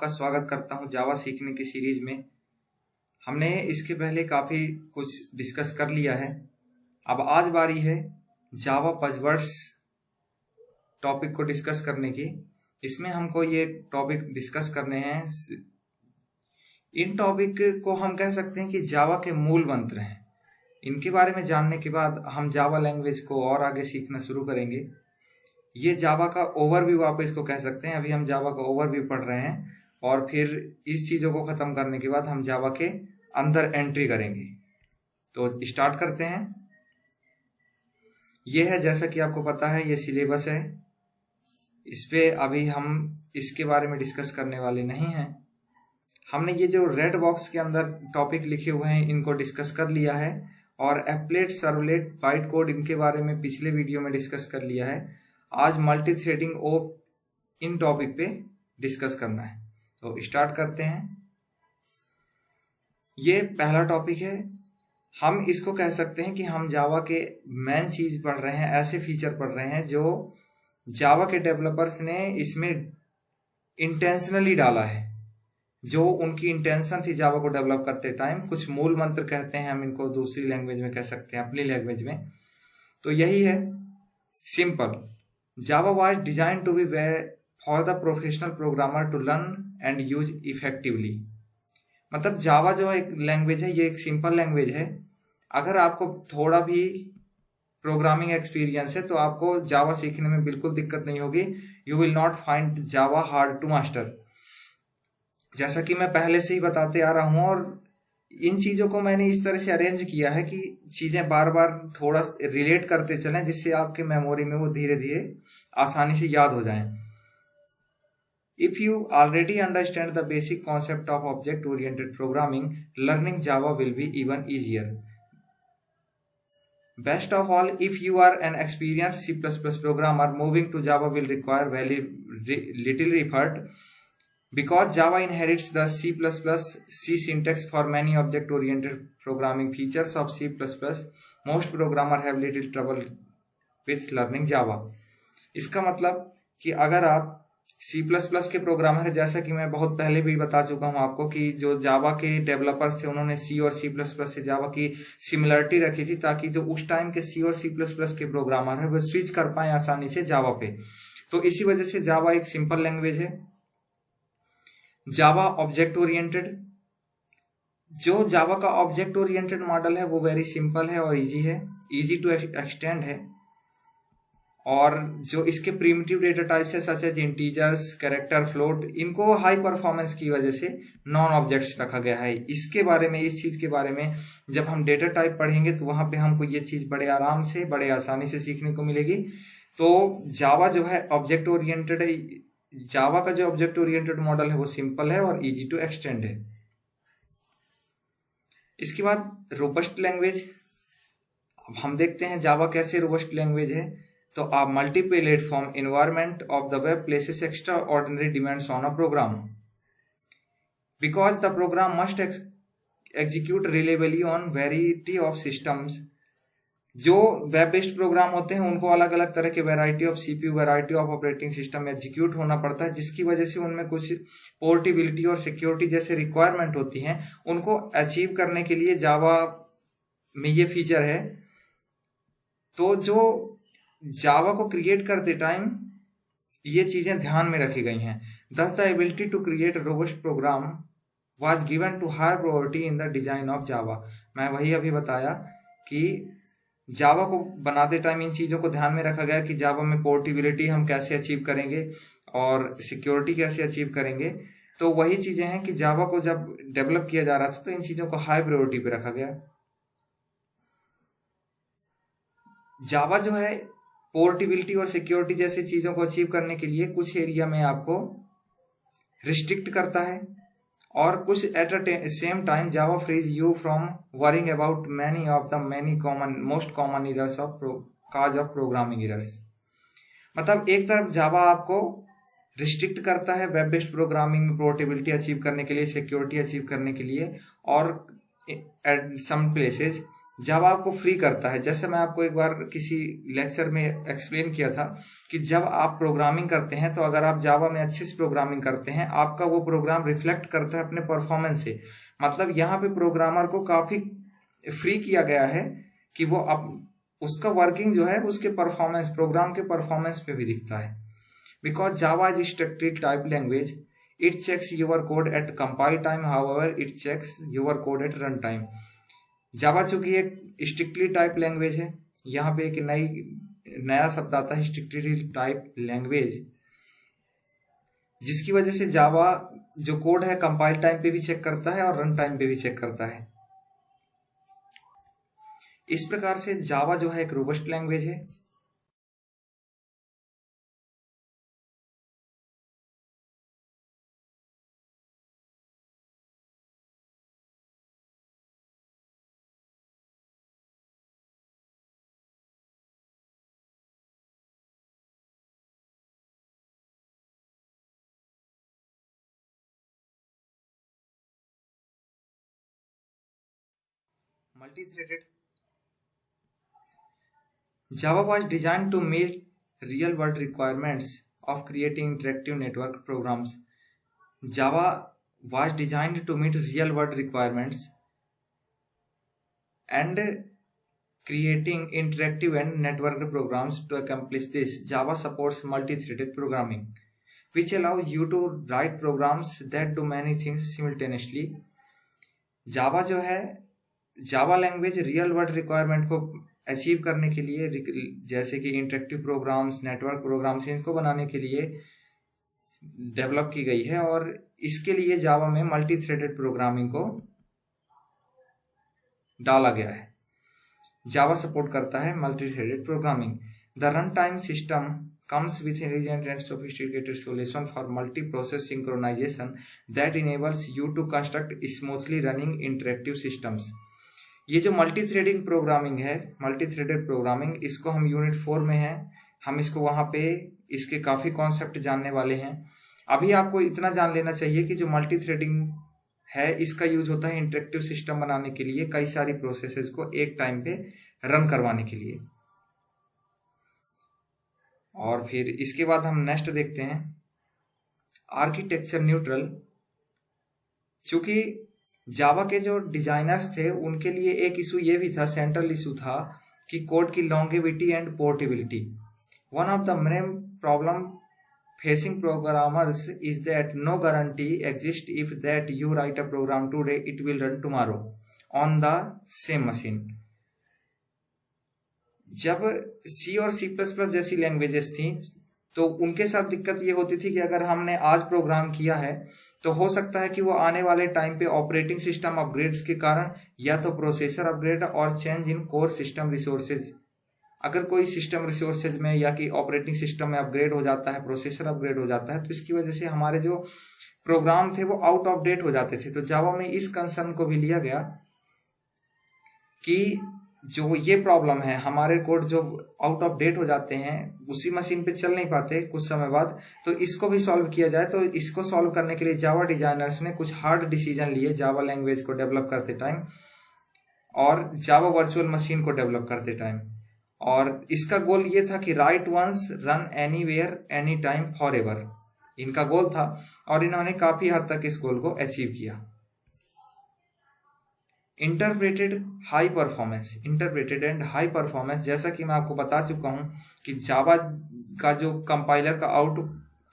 आपका स्वागत करता हूं जावा सीखने की सीरीज में। हमने इसके पहले काफ़ी कुछ डिस्कस कर लिया है। अब आज बारी है जावा बज़वर्ड्स टॉपिक को डिस्कस करने की। इसमें हमको ये टॉपिक डिस्कस करने हैं। इन टॉपिक को हम कह सकते हैं कि जावा के मूल मंत्र हैं। इनके बारे में जानने के बाद हम जावा लैंग्वेज को और आगे सीखना शुरू करेंगे। ये जावा का ओवरव्यू आप इसको कह सकते हैं। अभी हम जावा का ओवरव्यू पढ़ रहे हैं और फिर इस चीज़ों को ख़त्म करने के बाद हम जावा के अंदर एंट्री करेंगे। तो स्टार्ट करते हैं। ये है, जैसा कि आपको पता है, ये सिलेबस है। इस पे अभी हम इसके बारे में डिस्कस करने वाले नहीं हैं। हमने ये जो रेड बॉक्स के अंदर टॉपिक लिखे हुए हैं इनको डिस्कस कर लिया है और एप्लेट, सर्वलेट, बाइट कोड इनके बारे में पिछले वीडियो में डिस्कस कर लिया है। आज मल्टी थ्रेडिंग इन टॉपिक पे डिस्कस करना है। तो स्टार्ट करते हैं। ये पहला टॉपिक है। हम इसको कह सकते हैं कि हम जावा के मेन चीज पढ़ रहे हैं, ऐसे फीचर पढ़ रहे हैं जो जावा के डेवलपर्स ने इसमें इंटेंशनली डाला है, जो उनकी इंटेंशन थी जावा को डेवलप करते टाइम। कुछ मूल मंत्र कहते हैं हम इनको, दूसरी लैंग्वेज में कह सकते हैं, अपनी लैंग्वेज में। तो यही है, simple. Java was designed to be for the professional programmer to learn and use effectively। मतलब जावा जो एक लैंग्वेज है, ये एक सिंपल लैंग्वेज है। अगर आपको थोड़ा भी प्रोग्रामिंग एक्सपीरियंस है तो आपको जावा सीखने में बिल्कुल दिक्कत नहीं होगी। You will not find Java hard to master. जैसा कि मैं पहले से ही बताते आ रहा हूँ, और इन चीज़ों को मैंने इस तरह से अरेंज किया है कि चीज़ें बार बार थोड़ा रिलेट करते चलें, जिससे आपके मेमोरी में वो धीरे धीरे आसानी से याद हो जाएं। If you already understand the basic concept of object oriented programming, learning Java will be even easier. Best of all, if you are an experienced C++ programmer, moving to Java will require very little effort because Java inherits the C syntax for many object-oriented programming features of C++. Most programmers have little trouble with learning Java। इसका मतलब कि अगर आप C++ के programmer हैं, जैसा कि मैं बहुत पहले भी बता चुका हूं आपको कि जो जावा के डेवलपर्स थे उन्होंने C और C++ से जावा की सिमिलरिटी रखी थी, ताकि जो उस टाइम के C और C++ के प्रोग्रामर हैं वो स्विच कर पाए आसानी से जावा पे। तो इसी वजह से जावा एक सिंपल लैंग्वेज है। जावा ऑब्जेक्ट ओरिएंटेड, जो जावा का ऑब्जेक्ट ओरिएंटेड मॉडल है वो वेरी सिंपल है और इजी है, इजी टू एक्सटेंड है। और जो इसके प्रिमिटिव डेटा टाइप्स है, such as integers, character, float, इनको हाई परफॉर्मेंस की वजह से नॉन ऑब्जेक्ट्स रखा गया है। इसके बारे में, इस चीज़ के बारे में जब हम डेटा टाइप पढ़ेंगे तो वहाँ पे हमको ये चीज़ बड़े आराम से, बड़े आसानी से सीखने को मिलेगी। तो जावा जो है ऑब्जेक्ट ओरिएंटेड है। जावा का जो ऑब्जेक्ट ओरिएंटेड मॉडल है वो सिंपल है और इजी टू एक्सटेंड है। इसके बाद रोबस्ट लैंग्वेज। अब हम देखते हैं जावा कैसे रोबस्ट लैंग्वेज है। तो आप multi platform environment of the web places extraordinary demands on a program, because the program must execute reliably on variety of systems. जो वेब बेस्ड प्रोग्राम होते हैं उनको अलग अलग तरह के variety of CPU, variety of operating system execute होना पड़ता है, जिसकी वजह से उनमें कुछ पोर्टेबिलिटी और सिक्योरिटी जैसे रिक्वायरमेंट होती हैं। उनको अचीव करने के लिए जावा में ये फीचर है। तो जो जावा को क्रिएट करते टाइम ये चीज़ें ध्यान में रखी गई हैं। Thus the ability to create a robust program was given to higher priority in the design of Java। मैं वही अभी बताया कि जावा को बनाते टाइम इन चीज़ों को ध्यान में रखा गया कि जावा में पोर्टेबिलिटी हम कैसे अचीव करेंगे और सिक्योरिटी कैसे अचीव करेंगे। तो वही चीज़ें हैं कि जावा को जब डेवलप किया जा रहा था तो इन चीज़ों को हाई प्रायोरिटी पे रखा गया। जावा जो है पोर्टेबिलिटी और सिक्योरिटी जैसी चीज़ों को अचीव करने के लिए कुछ एरिया में आपको रिस्ट्रिक्ट करता है, और कुछ at a same time Java frees you from worrying about many of the most common errors of cause of programming errors. मतलब एक तरफ जावा आपको रिस्ट्रिक्ट करता है वेब बेस्ड प्रोग्रामिंग में पोर्टेबिलिटी अचीव करने के लिए, सिक्योरिटी अचीव करने के लिए, और एट सम प्लेसेज जावा आपको फ्री करता है। जैसे मैं आपको एक बार किसी लेक्चर में एक्सप्लेन किया था कि जब आप प्रोग्रामिंग करते हैं तो अगर आप जावा में अच्छे से प्रोग्रामिंग करते हैं, आपका वो प्रोग्राम रिफ्लेक्ट करता है अपने परफॉर्मेंस से। मतलब यहाँ पे प्रोग्रामर को काफी फ्री किया गया है कि वो उसका वर्किंग जो है उसके परफॉर्मेंस, प्रोग्राम के परफॉर्मेंस पे भी दिखता है। Because Java is strictly type language, it checks your code at compile time, however it checks your code at run time. Java चूंकि एक स्ट्रिक्टली टाइप लैंग्वेज है, यहाँ पे एक नया शब्द आता है स्ट्रिक्टली टाइप लैंग्वेज, जिसकी वजह से जावा जो कोड है कंपाइल टाइम पे भी चेक करता है और रन टाइम पे भी चेक करता है। इस प्रकार से जावा जो है एक रोबस्ट लैंग्वेज है। Multi-threaded. Java was designed to meet real-world requirements of creating interactive network programs. Java was designed to meet real-world requirements and creating interactive and networked programs. To accomplish this, Java supports multi-threaded programming, which allows you to write programs that do many things simultaneously. Java जो है, Java language real world requirement को achieve करने के लिए, जैसे कि interactive programmes, network programmes, इनको बनाने के लिए डेवलप की गई है। और इसके लिए जावा में मल्टी थ्रेडेड प्रोग्रामिंग को डाला गया है। जावा सपोर्ट करता है multi threaded programming. The run time system comes with intelligent and sophisticated solution for multi-process synchronization that enables you to construct smoothly running interactive systems. ये जो मल्टी थ्रेडिंग प्रोग्रामिंग है, multi threaded programming, इसको हम unit 4 में हैं, हम इसको वहाँ पे इसके काफ़ी कॉन्सेप्ट जानने वाले हैं। अभी आपको इतना जान लेना चाहिए कि जो मल्टी थ्रेडिंग है इसका यूज होता है इंटरेक्टिव सिस्टम बनाने के लिए, कई सारी प्रोसेसेस को एक टाइम पे रन करवाने के लिए। और फिर इसके बाद हम नेक्स्ट देखते हैं आर्किटेक्चर न्यूट्रल। चूंकि जावा के जो डिजाइनर्स थे उनके लिए एक इशू ये भी था, सेंट्रल इशू था, कि कोड की longevity and portability. One of the main problem facing programmers is that no guarantee exist if that you write a program today it will run tomorrow on the same machine. जब C और C plus plus जैसी languages थी तो उनके साथ दिक्कत ये होती थी कि अगर हमने आज प्रोग्राम किया है तो हो सकता है कि वो आने वाले टाइम पे ऑपरेटिंग सिस्टम अपग्रेड्स के कारण या तो प्रोसेसर अपग्रेड और change in core system resources, अगर कोई सिस्टम रिसोर्सेज में या कि ऑपरेटिंग सिस्टम में अपग्रेड हो जाता है, प्रोसेसर अपग्रेड हो जाता है, तो इसकी वजह से हमारे जो प्रोग्राम थे वो आउट ऑफ डेट हो जाते थे। तो जावा में इस कंसर्न को भी लिया गया कि जो ये प्रॉब्लम है, हमारे कोड जो आउट ऑफ डेट हो जाते हैं, उसी मशीन पे चल नहीं पाते कुछ समय बाद, तो इसको भी सॉल्व किया जाए। तो इसको सॉल्व करने के लिए जावा डिजाइनर्स ने कुछ हार्ड डिसीजन लिए जावा लैंग्वेज को डेवलप करते टाइम और जावा वर्चुअल मशीन को डेवलप करते टाइम। और इसका गोल ये था कि write once run anywhere any time forever, इनका गोल था और इन्होंने काफी हद तक इस गोल को अचीव किया। Interpreted high performance, interpreted and high performance, जैसा कि मैं आपको बता चुका हूं कि जावा का जो कंपाइलर का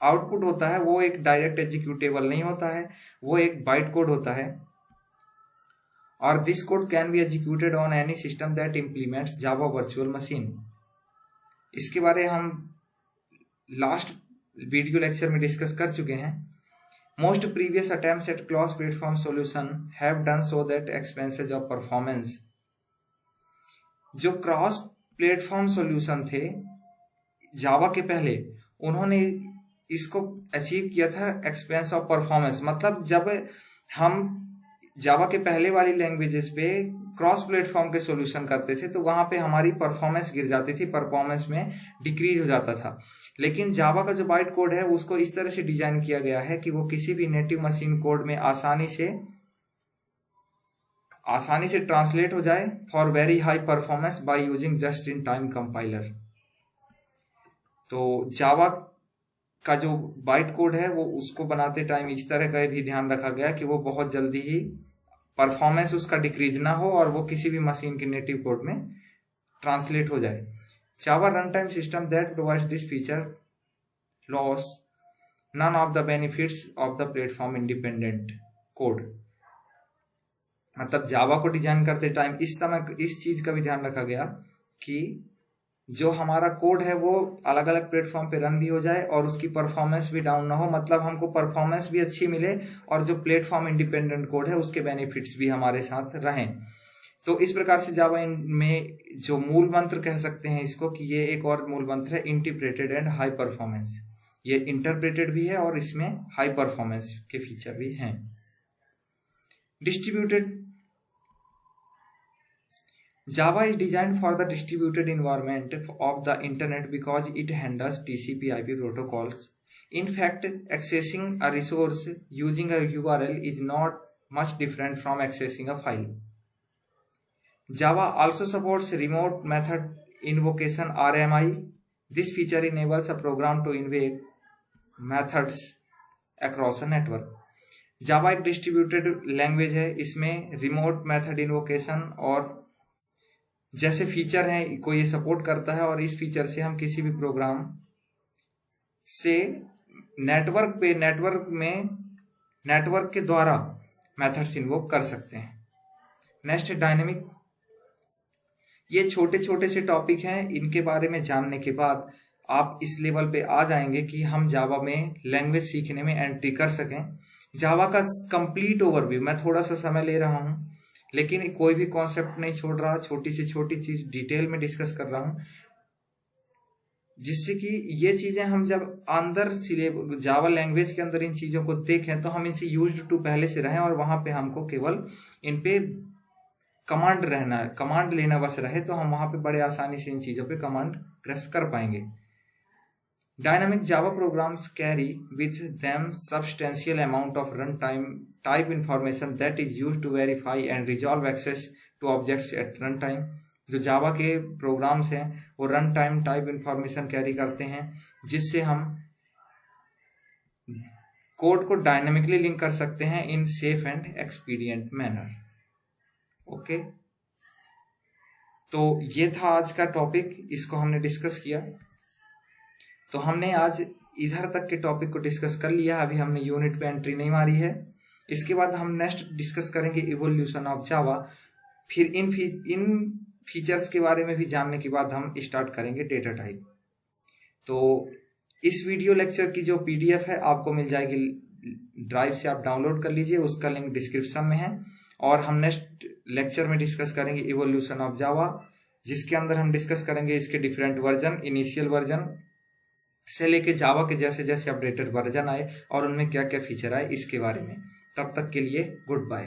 आउटपुट होता है वो एक डायरेक्ट एग्जीक्यूटेबल नहीं होता है, वो एक बाइट कोड होता है। और this code can be executed on any system that implements Java virtual machine. इसके बारे हम लास्ट वीडियो लेक्चर में डिस्कस कर चुके हैं। Most previous attempts at cross-platform solution have done so that expenses of performance। जो क्रॉस प्लेटफॉर्म सॉल्यूशन थे जावा के पहले, उन्होंने इसको अचीव किया था एक्सपेंस ऑफ परफॉर्मेंस। मतलब जब हम जावा के पहले वाली लैंग्वेजेस पे क्रॉस प्लेटफॉर्म के सॉल्यूशन करते थे तो वहां पे हमारी परफॉर्मेंस गिर जाती थी, परफॉर्मेंस में डिक्रीज हो जाता था। लेकिन जावा का जो बाइट कोड है उसको इस तरह से डिजाइन किया गया है कि वो किसी भी नेटिव मशीन कोड में आसानी से ट्रांसलेट हो जाए for very high performance by using just in time compiler. तो जावा का जो बाइट कोड है वो उसको बनाते टाइम इस तरह का भी ध्यान रखा गया कि वो बहुत जल्दी ही परफॉर्मेंस उसका डिक्रीज ना हो और वो किसी भी मशीन के नेटिव कोड में ट्रांसलेट हो जाए। Java run time system that provides this feature loss none of the benefits of the platform independent code. मतलब जावा को डिजाइन करते टाइम इस चीज का भी ध्यान रखा गया कि जो हमारा कोड है वो अलग अलग प्लेटफॉर्म पे रन भी हो जाए और उसकी परफॉर्मेंस भी डाउन ना हो, मतलब हमको परफॉर्मेंस भी अच्छी मिले और जो प्लेटफॉर्म इंडिपेंडेंट कोड है उसके बेनिफिट्स भी हमारे साथ रहें। तो इस प्रकार से जावा में जो मूल मंत्र कह सकते हैं इसको कि ये एक और मूल मंत्र है इंटीग्रेटेड एंड हाई परफॉर्मेंस। ये इंटरप्रेटेड भी है और इसमें हाई परफॉर्मेंस के फीचर भी हैं। Distributed Java is designed for the distributed environment of the internet because it handles TCP/IP protocols. In fact, accessing a resource using a URL is not much different from accessing a file. Java also supports remote method invocation (RMI). This feature enables a program to invoke methods across a network. Java एक distributed language है, इसमें remote method invocation और जैसे feature हैं को ये support करता है और इस फीचर से हम किसी भी प्रोग्राम से नेटवर्क के द्वारा मेथड्स इन्वोक कर सकते हैं। Next dynamic. ये छोटे छोटे से टॉपिक हैं, इनके बारे में जानने के बाद आप इस लेवल पे आ जाएंगे कि हम जावा में लैंग्वेज सीखने में एंट्री कर सकें। जावा का कंप्लीट ओवरव्यू मैं थोड़ा सा समय ले रहा हूं लेकिन कोई भी कॉन्सेप्ट नहीं छोड़ रहा, छोटी से छोटी चीज डिटेल में डिस्कस कर रहा हूं जिससे कि ये चीजें हम जब अंदर जावा लैंग्वेज के अंदर इन चीजों को देखें तो हम इनसे यूज्ड टू पहले से रहें और वहां पे हमको केवल इन पे कमांड लेना बस रहे तो हम वहां पे बड़े आसानी से इन चीजों पे कमांड ग्रैस्प कर पाएंगे। Dynamic Java programs carry with them substantial amount of runtime type information that is used to verify and resolve access to objects at runtime. जो जावा के प्रोग्राम्स हैं वो run time type information carry करते हैं जिससे हम कोड को dynamically link कर सकते हैं in safe and expedient manner. Okay, तो ये था आज का टॉपिक, इसको हमने डिस्कस किया। तो हमने आज इधर तक के टॉपिक को डिस्कस कर लिया, अभी हमने यूनिट पे एंट्री नहीं मारी है। इसके बाद हम नेक्स्ट डिस्कस करेंगे इवोल्यूशन ऑफ जावा, फिर इन फीचर्स के बारे में भी जानने के बाद हम स्टार्ट करेंगे डेटा टाइप। तो इस वीडियो लेक्चर की जो पीडीएफ है आपको मिल जाएगी ड्राइव से, आप डाउनलोड कर लीजिए, उसका लिंक डिस्क्रिप्शन में है। और हम नेक्स्ट लेक्चर में डिस्कस करेंगे इवोल्यूशन ऑफ जावा, जिसके अंदर हम डिस्कस करेंगे इसके डिफरेंट वर्जन, इनिशियल वर्जन से लेके जावा के जैसे जैसे अपडेटेड वर्जन आए और उनमें क्या क्या फीचर आए इसके बारे में। तब तक के लिए गुड बाय।